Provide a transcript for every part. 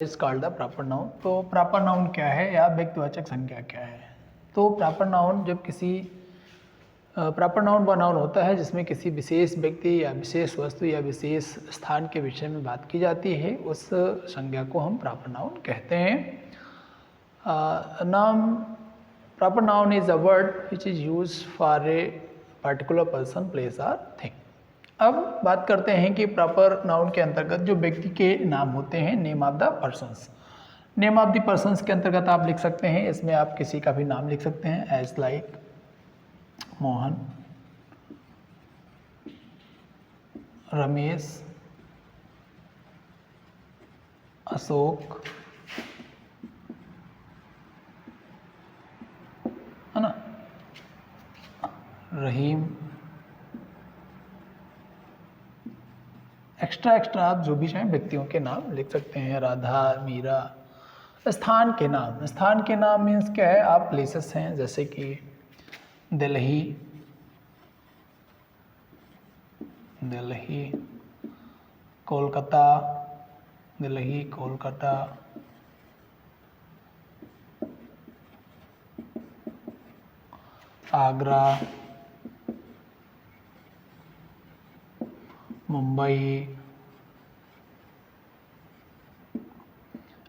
Is called the proper noun. तो proper noun क्या है या व्यक्तिवाचक संज्ञा क्या है? तो प्रॉपर नाउन जब किसी प्रॉपर नाउन वह नाउन होता है जिसमें किसी विशेष व्यक्ति या विशेष वस्तु या विशेष स्थान के विषय में बात की जाती है, उस संज्ञा को हम प्रॉपर नाउन कहते हैं। नाम proper noun is a word which is use for a particular person, place और थिंग। अब बात करते हैं कि प्रॉपर नाउन के अंतर्गत जो व्यक्ति के नाम होते हैं, name of the persons. Name of the persons के अंतर्गत आप लिख सकते हैं, इसमें आप किसी का भी नाम लिख सकते हैं, एज लाइक मोहन, रमेश, अशोक, है ना, रहीम। एक्स्ट्रा आप जो भी चाहें व्यक्तियों के नाम लिख सकते हैं, राधा, मीरा। स्थान के नाम मीन्स क्या है? आप प्लेसेस हैं, जैसे कि दिल्ली, कोलकाता, दिल्ली, कोलकाता, आगरा, मुंबई।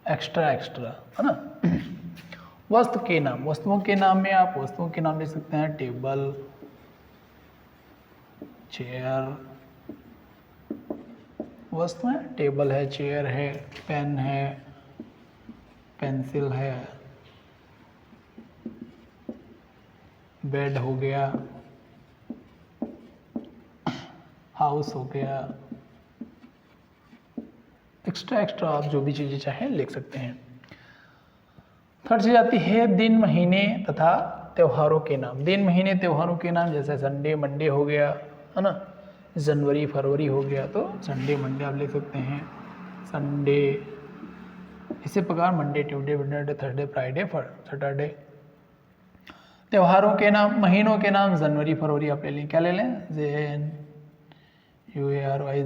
एक्स्ट्रा है ना। वस्तुओं के नाम में आप वस्तुओं के नाम ले सकते हैं, टेबल, चेयर। वस्तुएं टेबल है, चेयर है, पेन है, पेंसिल है, बेड हो गया, हाउस हो गया। एक्स्ट्रा आप जो भी चीज़ें चाहें लिख सकते हैं। थर्ड चीज आती है दिन, महीने तथा त्योहारों के नाम। दिन, महीने, त्योहारों के नाम, जैसे संडे, मंडे हो गया, है ना, जनवरी, फरवरी हो गया, तो संडे, मंडे आप लिख सकते हैं, संडे। इसी प्रकार Monday, Tuesday, Wednesday, Thursday, Friday, Saturday. त्योहारों के नाम, महीनों के नाम, जनवरी, फरवरी आप ले लें, क्या ले लें? JNUARY,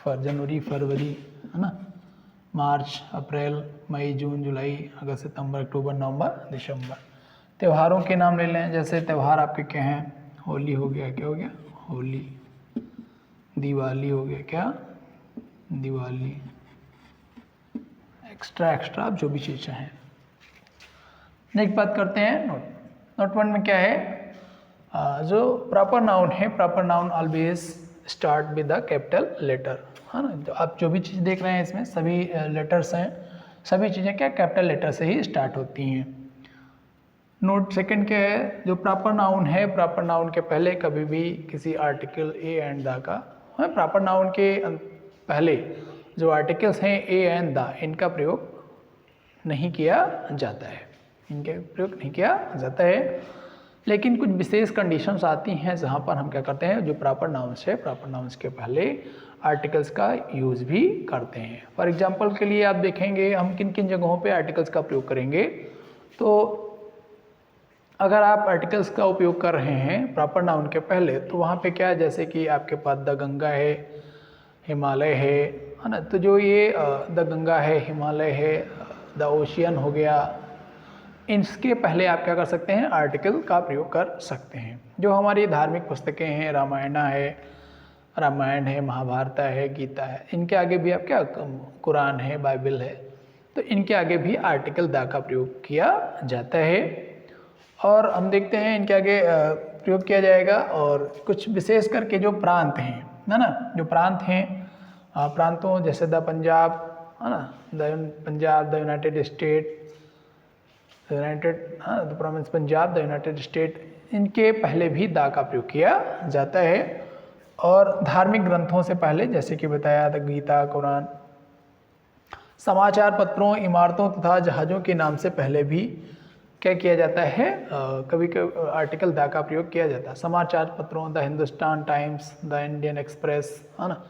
जनवरी, फरवरी, है ना, मार्च, अप्रैल, मई, जून, जुलाई, अगस्त, सितंबर, अक्टूबर, नवंबर, दिसंबर। त्योहारों के नाम ले लें, जैसे त्यौहार आपके क्या हैं? होली हो गया, क्या हो गया? होली। दिवाली हो गया, क्या? दिवाली। एक्स्ट्रा आप जो भी चीज़ चाहें। नेक्स्ट बात करते हैं नोट वन में क्या है? जो प्रॉपर नाउन है, proper noun always start with the capital letter, है ना। तो आप जो भी चीज़ देख रहे हैं इसमें सभी लेटर्स हैं, सभी चीज़ें क्या कैपिटल लेटर से ही स्टार्ट होती हैं। नोट सेकंड क्या है? जो प्रॉपर नाउन है, प्रॉपर नाउन के पहले कभी भी किसी आर्टिकल ए एंड द का, प्रॉपर नाउन के पहले जो आर्टिकल्स हैं ए एंड द, इनका प्रयोग नहीं किया जाता है, लेकिन कुछ विशेष कंडीशंस आती हैं जहाँ पर हम क्या करते हैं, जो प्रॉपर नाउन्स है, प्रॉपर नाउन्स के पहले आर्टिकल्स का यूज़ भी करते हैं। फॉर एग्जांपल के लिए आप देखेंगे हम किन किन जगहों पे आर्टिकल्स का प्रयोग करेंगे। तो अगर आप आर्टिकल्स का उपयोग कर रहे हैं प्रॉपर नाउन के पहले, तो वहाँ पे क्या है, जैसे कि आपके पास द गंगा है, हिमालय है ना, तो जो ये द गंगा है, हिमालय है, द ओशियन हो गया, इसके पहले आप क्या कर सकते हैं? आर्टिकल का प्रयोग कर सकते हैं। जो हमारी धार्मिक पुस्तकें हैं, रामायण है, महाभारत है, गीता है, इनके आगे भी आप क्या, कुरान है, बाइबल है, तो इनके आगे भी आर्टिकल द का प्रयोग किया जाता है। और हम देखते हैं इनके आगे प्रयोग किया जाएगा। और कुछ विशेष करके जो प्रांत हैं, है ना, जो प्रांत हैं, प्रांतों जैसे द पंजाब, है ना, the Punjab, the United state, the province Punjab, the United state, इनके पहले भी द का प्रयोग किया जाता है। और धार्मिक ग्रंथों से पहले, जैसे कि बताया था, गीता, कुरान। समाचार पत्रों, इमारतों तथा जहाज़ों के नाम से पहले भी क्या किया जाता है? कभी कभी आर्टिकल द का प्रयोग किया जाता है। समाचार पत्रों, the Hindustan times, the Indian express, है ना,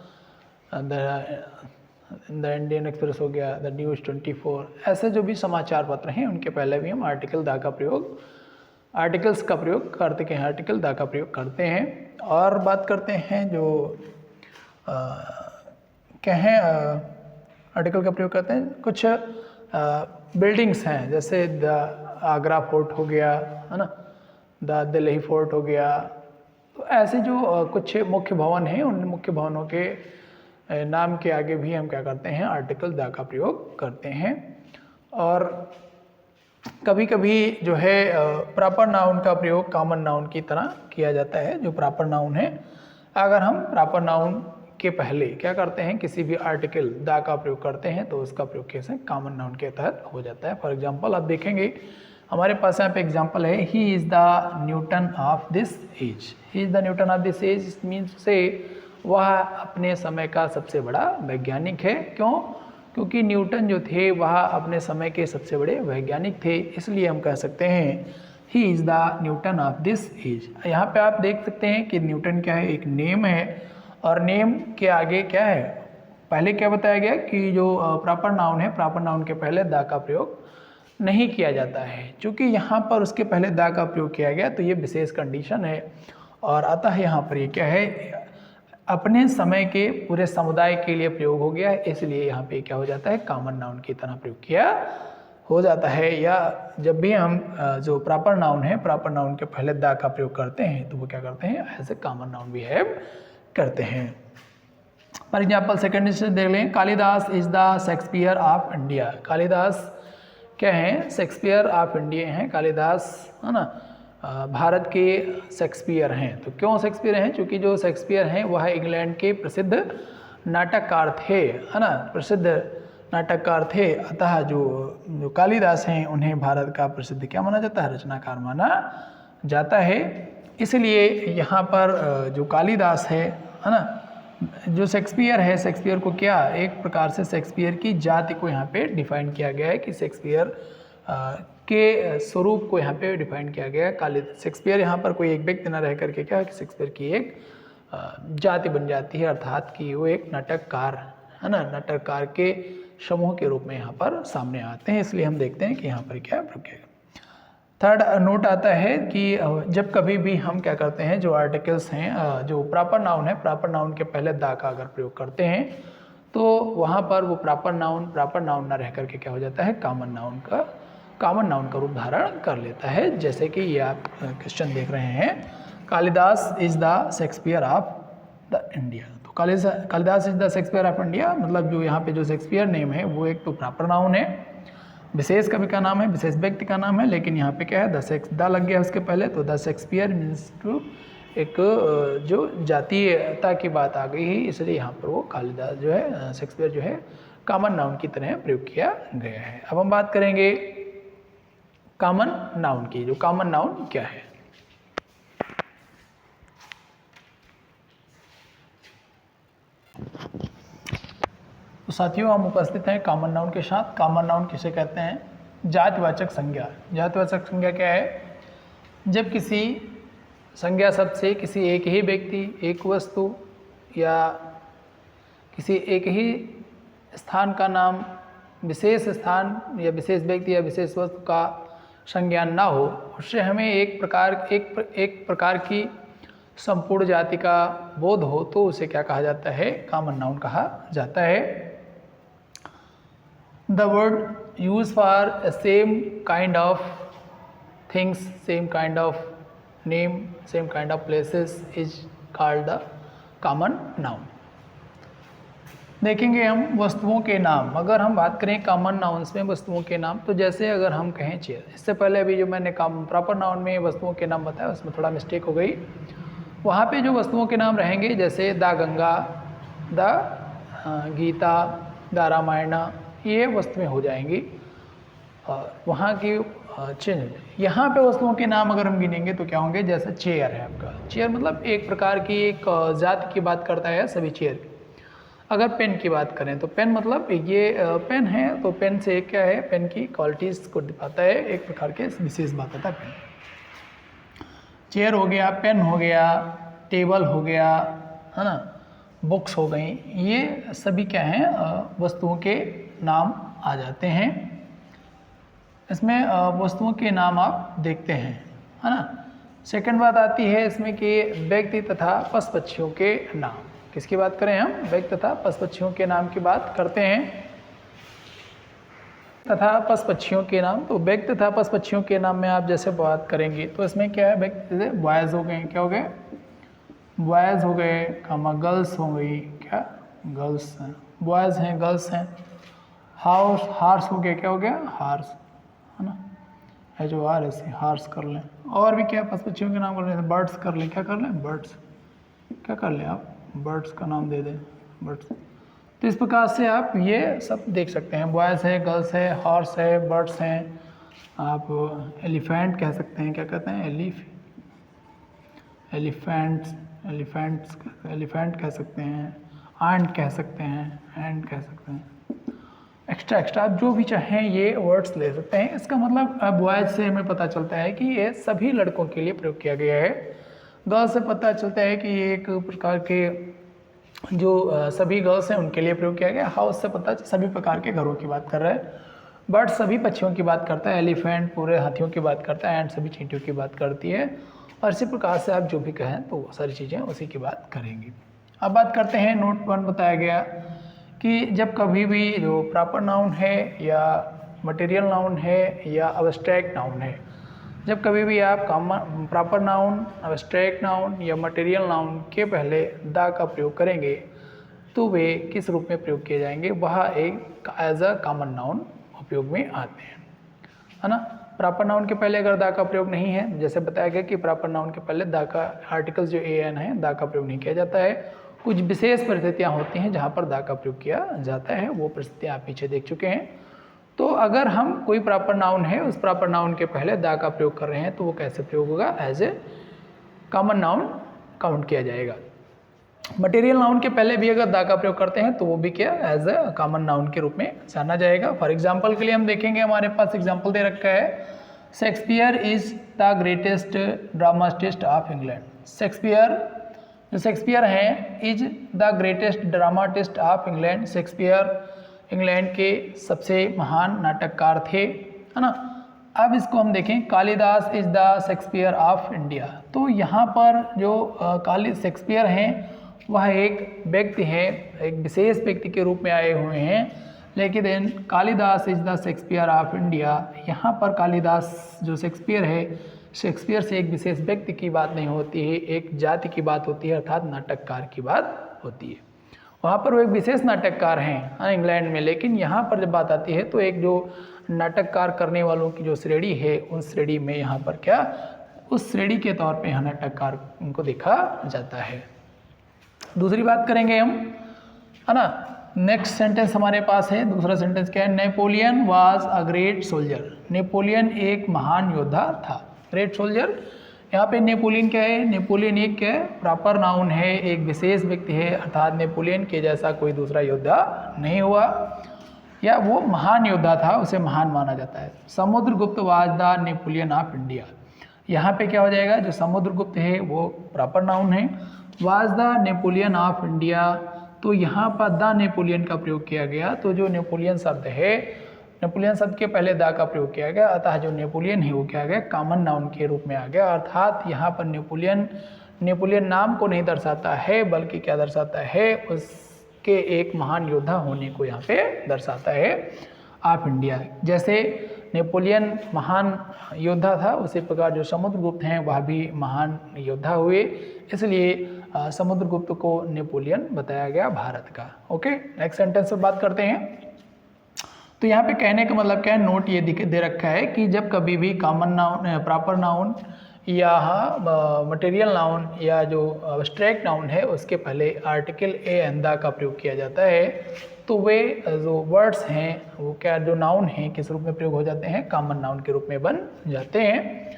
द इंडियन एक्सप्रेस हो गया, द न्यूज़ 24, ऐसे जो भी समाचार पत्र हैं उनके पहले भी हम आर्टिकल द का प्रयोग, आर्टिकल्स का प्रयोग करते हैं, आर्टिकल द का प्रयोग करते हैं। और बात करते हैं जो क्या है आर्टिकल का प्रयोग करते हैं। कुछ बिल्डिंग्स हैं, जैसे द आगरा फोर्ट हो गया, है ना, द दिल्ली फोर्ट हो गया। तो ऐसे जो कुछ मुख्य भवन हैं, उन मुख्य भवनों के नाम के आगे भी हम क्या करते हैं, आर्टिकल द का प्रयोग करते हैं। और कभी कभी जो है प्रॉपर नाउन का प्रयोग कॉमन नाउन की तरह किया जाता है। जो प्रॉपर नाउन है, अगर हम प्रॉपर नाउन के पहले क्या करते हैं, किसी भी आर्टिकल द का प्रयोग करते हैं, तो उसका प्रयोग कैसे कॉमन नाउन के तहत हो जाता है। फॉर एग्जांपल आप देखेंगे हमारे पास यहाँ पे एग्जांपल है, he is the Newton of this age. He is the Newton of this age means से वह अपने समय का सबसे बड़ा वैज्ञानिक है। क्यों? क्योंकि न्यूटन जो थे वह अपने समय के सबसे बड़े वैज्ञानिक थे, इसलिए हम कह सकते हैं he is the Newton of this age. यहाँ पे आप देख सकते हैं कि न्यूटन क्या है, एक नेम है, और नेम के आगे क्या है, पहले क्या बताया गया कि जो प्रॉपर नाउन है, प्रॉपर नाउन के पहले द का प्रयोग नहीं किया जाता है। चूँकि यहाँ पर उसके पहले द का प्रयोग किया गया, तो ये विशेष कंडीशन है, और अतः यहाँ पर ये क्या है, अपने समय के पूरे समुदाय के लिए प्रयोग हो गया है, इसलिए यहाँ पे क्या हो जाता है, कॉमन नाउन की तरह प्रयोग किया हो जाता है। या जब भी हम जो प्रॉपर नाउन है, प्रॉपर नाउन के पहले द का प्रयोग करते हैं, तो वो क्या करते हैं, ऐसे कॉमन नाउन बिहेव करते हैं। फॉर एग्जाम्पल सेकेंड से देख लें, Kalidas is the Shakespeare of India. Kalidas क्या हैं, शेक्सपियर ऑफ इंडिया हैं। कालिदास, है ना, भारत के शेक्सपियर हैं। तो क्यों शेक्सपियर हैं? क्योंकि जो शेक्सपियर हैं वह इंग्लैंड के प्रसिद्ध नाटककार थे, है ना, प्रसिद्ध नाटककार थे। अतः जो कालिदास हैं उन्हें भारत का प्रसिद्ध क्या माना जाता है, रचनाकार माना जाता है। इसलिए यहाँ पर जो कालिदास है ना, जो शेक्सपियर है, शेक्सपियर को क्या, एक प्रकार से शेक्सपियर की जाति को यहाँ पे डिफाइन किया गया है, कि शेक्सपियर के स्वरूप को यहाँ पे डिफाइन किया गया है। शेक्सपियर यहाँ पर कोई एक व्यक्ति न रह करके क्या है कि शेक्सपियर की एक जाति बन जाती है, अर्थात कि वो एक नाटककार, है ना, नाटककार के समूह के रूप में यहाँ पर सामने आते हैं। इसलिए हम देखते हैं कि यहाँ पर क्या है। थर्ड नोट आता है कि जब कभी भी हम क्या करते हैं, जो आर्टिकल्स हैं, जो प्रॉपर नाउन है, प्रॉपर नाउन के पहले द का अगर प्रयोग करते हैं, तो वहाँ पर वो प्रॉपर नाउन न रह करके क्या हो जाता है, कॉमन नाउन का रूप धारण कर लेता है। जैसे कि ये आप क्वेश्चन देख रहे हैं, Kalidas is the Shakespeare of the India. तो Kalidas is the Shakespeare of India, मतलब जो यहाँ पे जो शेक्सपियर नेम है वो एक तो प्रॉपर नाउन है, विशेष कवि का नाम है, विशेष व्यक्ति का नाम है, लेकिन यहाँ पे क्या है, द लग गया उसके पहले, तो द शेक्सपियर मीन्स टू एक जो जातीयता की बात आ गई है, इसलिए यहाँ पर वो कालिदास जो है, शेक्सपियर जो है, कॉमन नाउन की तरह प्रयोग किया गया है। अब हम बात करेंगे कॉमन नाउन की। जो कॉमन नाउन क्या है, तो साथियों हम उपस्थित हैं कॉमन नाउन के साथ। कॉमन नाउन किसे कहते हैं, जातिवाचक संज्ञा। जातिवाचक संज्ञा क्या है, जब किसी संज्ञा शब्द से किसी एक ही व्यक्ति, एक वस्तु या किसी एक ही स्थान का नाम, विशेष स्थान या विशेष व्यक्ति या विशेष वस्तु का संज्ञान ना हो, उससे हमें एक प्रकार की संपूर्ण जाति का बोध हो, तो उसे क्या कहा जाता है, कॉमन नाउन कहा जाता है। The word use for same kind of things, same kind of name, same kind of places is called the common noun. देखेंगे हम वस्तुओं के नाम। अगर हम बात करें कॉमन नाउन्स में वस्तुओं के नाम, तो जैसे अगर हम कहें चेयर, इससे पहले अभी जो मैंने प्रॉपर नाउन में वस्तुओं के नाम बताया उसमें थोड़ा मिस्टेक हो गई। वहाँ पे जो वस्तुओं के नाम रहेंगे, जैसे the Ganga, the Gita, the Ramayana, ये वस्तुएं हो जाएंगी वहाँ की चिन्ह। यहाँ पे वस्तुओं के नाम अगर हम गिनेंगे तो क्या होंगे, जैसे चेयर है आपका, चेयर मतलब एक प्रकार की एक जाति की बात करता है सभी चेयर। अगर पेन की बात करें तो पेन मतलब ये पेन है, तो पेन से क्या है, पेन की क्वालिटीज़ को दिखाता है, एक प्रकार के विशेष बात होता है पेन। चेयर हो गया, पेन हो गया, टेबल हो गया, है ना, बुक्स हो गई, ये सभी क्या हैं, वस्तुओं के नाम आ जाते हैं। इसमें वस्तुओं के नाम आप देखते हैं, है ना। सेकंड बात आती है इसमें कि व्यक्ति तथा पशु पक्षियों के नाम। किसकी बात करें हम, व्यक्ति तथा पशु पक्षियों के नाम की बात करते हैं। तथा पशु पक्षियों के नाम। तो व्यक्ति तथा पशु पक्षियों के नाम में आप जैसे बात करेंगे तो इसमें क्या है, व्यक्ति जैसे बॉयज़ हो गए, क्या हो गए, बॉयज़ हो गए, गर्ल्स हो गई, क्या गर्ल्स हैं, बॉयज़ हैं, गर्ल्स हैं। हार्स हो गया, क्या हो गया, हार्स, है ना, है जो हार ऐसे हार्स कर लें। और भी क्या पशु पक्षियों के नाम कर लें, बर्ड्स कर लें, क्या कर लें, बर्ड्स, क्या कर लें आप, बर्ड्स का नाम दे दें, बर्ड्स। तो इस प्रकार से आप ये सब देख सकते हैं, बॉयज़ है, गर्ल्स है, हॉर्स है, बर्ड्स हैं, आप एलिफेंट कह सकते हैं, क्या कहते हैं, एलिफेंट कह सकते हैं, एंट कह सकते हैं, एक्स्ट्रा आप जो भी चाहें ये वर्ड्स ले सकते हैं। इसका मतलब बॉयज़ से हमें पता चलता है कि ये सभी लड़कों के लिए प्रयोग किया गया है। गर्ल्स से पता चलता है कि ये एक प्रकार के जो सभी गर्ल्स हैं उनके लिए प्रयोग किया गया। हाउस से पता सभी प्रकार के घरों की बात कर रहा है। बर्ड सभी पक्षियों की बात करता है, एलिफेंट पूरे हाथियों की बात करता है, एंड सभी चींटियों की बात करती है। और इसी प्रकार से आप जो भी कहें तो वो सारी चीज़ें उसी की बात करेंगी। अब बात करते हैं, नोट 1 बताया गया कि जब कभी भी जो प्रॉपर नाउन है या मटेरियल नाउन है या अब्स्ट्रैक्ट नाउन है, जब कभी भी आप प्रॉपर नाउन, अब्स्ट्रैक्ट नाउन या मटेरियल नाउन के पहले द का प्रयोग करेंगे तो वे किस रूप में प्रयोग किए जाएंगे, वह एक एज अ कॉमन नाउन उपयोग में आते हैं, है ना। प्रॉपर नाउन के पहले अगर द का प्रयोग नहीं है, जैसे बताया गया कि प्रॉपर नाउन के पहले द का आर्टिकल्स जो an है द का प्रयोग नहीं किया जाता है। कुछ विशेष परिस्थितियाँ होती हैं जहाँ पर द का प्रयोग किया जाता है, वो परिस्थितियाँ आप पीछे देख चुके हैं। तो अगर हम कोई प्रॉपर नाउन है उस प्रॉपर नाउन के पहले द का प्रयोग कर रहे हैं तो वो कैसे प्रयोग होगा, as a common noun count किया जाएगा। मटेरियल नाउन के पहले भी अगर द का प्रयोग करते हैं तो वो भी क्या, एज ए कॉमन नाउन के रूप में जाना जाएगा। फॉर एग्जाम्पल के लिए हम देखेंगे, हमारे पास एग्जाम्पल दे रखा है, Shakespeare is the greatest dramatist of England. Shakespeare हैं, is the greatest dramatist of England. Shakespeare England के सबसे महान नाटककार थे, है ना। अब इसको हम देखें, Kalidas is the Shakespeare of India. तो यहाँ पर जो शेक्सपियर हैं वह एक व्यक्ति है, एक विशेष व्यक्ति के रूप में आए हुए हैं, लेकिन Kalidas is the Shakespeare of India, यहाँ पर कालिदास जो शेक्सपियर है, शेक्सपियर से एक विशेष व्यक्ति की बात नहीं होती है, एक जाति की बात होती है, अर्थात नाटककार की बात होती है। वहाँ पर वो एक विशेष नाटककार हैं इंग्लैंड में, लेकिन यहाँ पर जब बात आती है तो एक जो नाटककार करने वालों की जो श्रेणी है उन श्रेणी में यहाँ पर क्या, उस श्रेणी के तौर पे यहाँ नाटककार उनको देखा जाता है। दूसरी बात करेंगे हम, है ना। नेक्स्ट सेंटेंस हमारे पास है, दूसरा सेंटेंस क्या है, Napoleon was a great soldier. Napoleon एक महान योद्धा था। ग्रेट सोल्जर, यहाँ पे नेपोलियन क्या है, नेपोलियन एक क्या है, प्रॉपर नाउन है, एक विशेष व्यक्ति है, अर्थात नेपोलियन के जैसा कोई दूसरा योद्धा नहीं हुआ, या वो महान योद्धा था, उसे महान माना जाता है। Samudragupta was the Napoleon of India. यहाँ पे क्या हो जाएगा, जो समुद्रगुप्त है वो प्रॉपर नाउन है, was the Napoleon of India, तो यहाँ पर द नेपोलियन का प्रयोग किया गया। तो जो नेपोलियन शब्द है, नेपोलियन शब्द के पहले द का प्रयोग किया गया, अतः जो नेपोलियन है वो क्या गया, कॉमन नाउन के रूप में आ गया। अर्थात यहाँ पर नेपोलियन नाम को नहीं दर्शाता है, बल्कि क्या दर्शाता है, उसके एक महान योद्धा होने को यहाँ पे दर्शाता है ऑफ इंडिया। जैसे नेपोलियन महान योद्धा था, उसी प्रकार जो समुद्रगुप्त हैं वह भी महान योद्धा हुए, इसलिए समुद्रगुप्त को नेपोलियन बताया गया भारत का। ओके, नेक्स्ट सेंटेंस पर बात करते हैं। तो यहाँ पे कहने का मतलब क्या है, नोट ये दे रखा है कि जब कभी भी कॉमन नाउन, प्रॉपर नाउन या मटेरियल नाउन या जो अब्स्ट्रैक्ट नाउन है उसके पहले आर्टिकल ए एंड द का प्रयोग किया जाता है तो वे जो वर्ड्स हैं वो क्या, जो नाउन हैं किस रूप में प्रयोग हो जाते हैं, कॉमन नाउन के रूप में बन जाते हैं।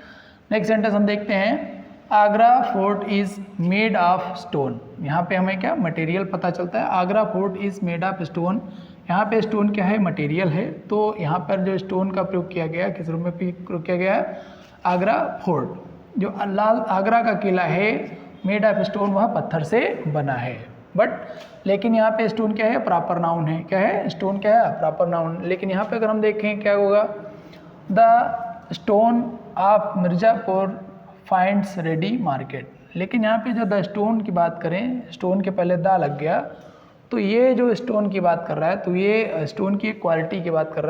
नेक्स्ट सेंटेंस हम देखते हैं, Agra fort is made of stone. यहाँ पे हमें क्या मटेरियल पता चलता है, Agra fort is made of stone. यहाँ पे स्टोन क्या है, मटेरियल है, तो यहाँ पर जो स्टोन का प्रयोग किया गया, किस रूप में प्रयोग किया गया है, आगरा फोर्ट। जो लाल आगरा का किला है मेड ऑफ स्टोन, वह पत्थर से बना है, लेकिन यहाँ पे स्टोन क्या है, प्रॉपर नाउन है। क्या है, स्टोन क्या है, प्रॉपर नाउन। लेकिन यहाँ पे अगर हम देखें क्या होगा, the stone of Mirzapur finds ready market. लेकिन यहाँ पे जो द स्टोन की बात करें, स्टोन के पहले द लग गया, तो ये जो स्टोन की बात कर रहा है तो ये स्टोन की क्वालिटी की बात कर रहा है।